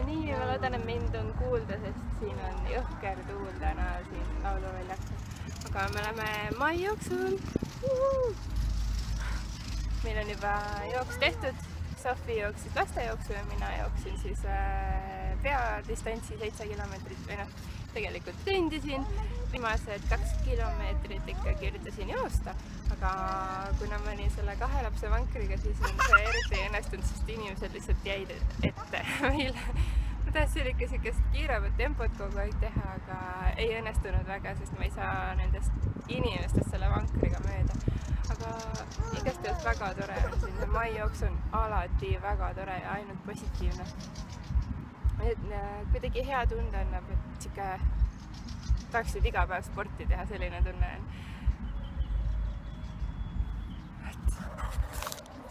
nii, ma loodan, et mind on kuulda, sest siin on jõhker tuul täna siin lauluväljakul. Aga me oleme mai jooksul. Meil on juba jooks tehtud. Sofi jooksis lastejooksu ja mina jooksin siis peadistantsi 7 kilomeetrit või noh, tegelikult kõndisin. Viimased 2 kilomeetrit ikkagi üritasin joosta, aga kuna ma olin selle 2 lapse vankriga, siis on see eriti õnnestunud, sest inimesed lihtsalt jäid ette meile. Ma tahtsin ikka sellist kiiremat tempot kogu aeg teha, aga ei õnnestunud väga, sest ma ei saa nendest inimestest selle vankriga mööda. Aga igastahes väga tore on siin. Mai jooks on alati väga tore ja ainult positiivne. Kuidagi hea tunde annab, et siuke tahaksid iga päev sporti teha, selline tunne on.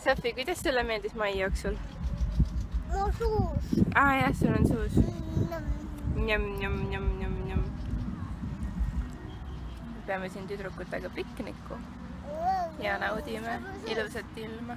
Sofi, kuidas sulle meeldis mai jooksul? Mu suus. Jah, sul on suus. Njam. Peame siin tüdrukutega pikniku ja naudime ilusat ilma.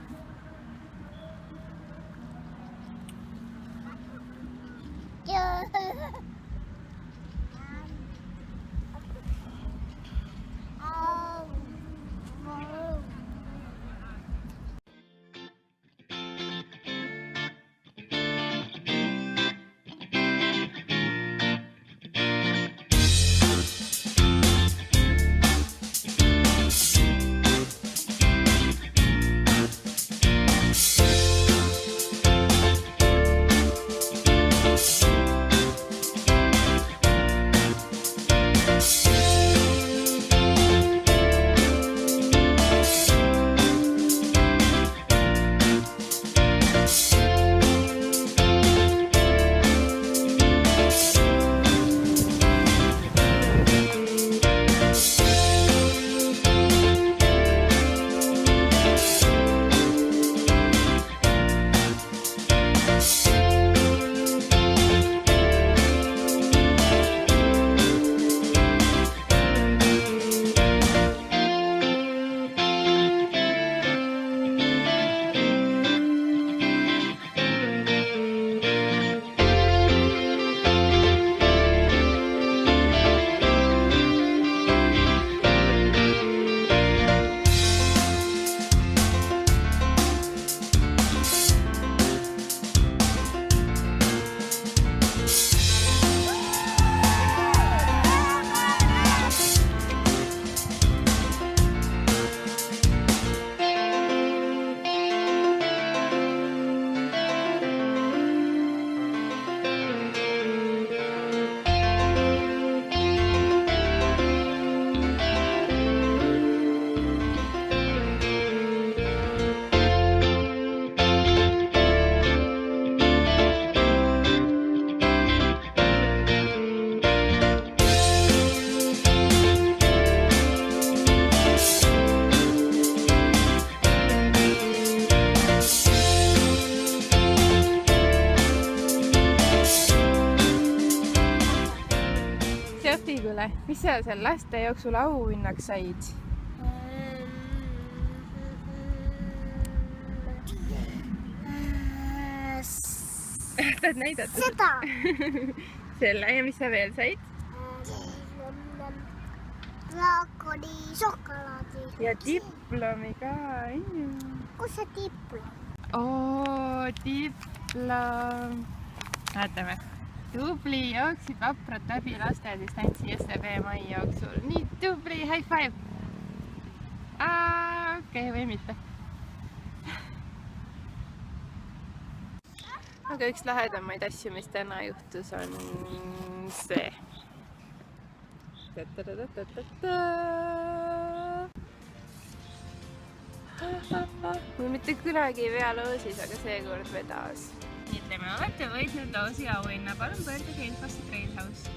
Mis sa seal laste jooksul auhinnaks said? Tahad näidata? Seda! Selle ja mis sa veel said? Laakoni šokolaadi. Ja diplomi ka. Kus see diplom? Diplom. Vaatame. Tubli, jooksid vaprad läbi lastedistantsi SEB mai jooksul. Nii tubli, high five! Okei, või mitte. Aga üks lahedamaid asju, mis täna juhtus, on see. Mul mitte kunagi ei vea loosis, aga seekord vedas. Ütleme, olete võitnud loosi auhinna. Palun pöörduge infosse Trailhouse.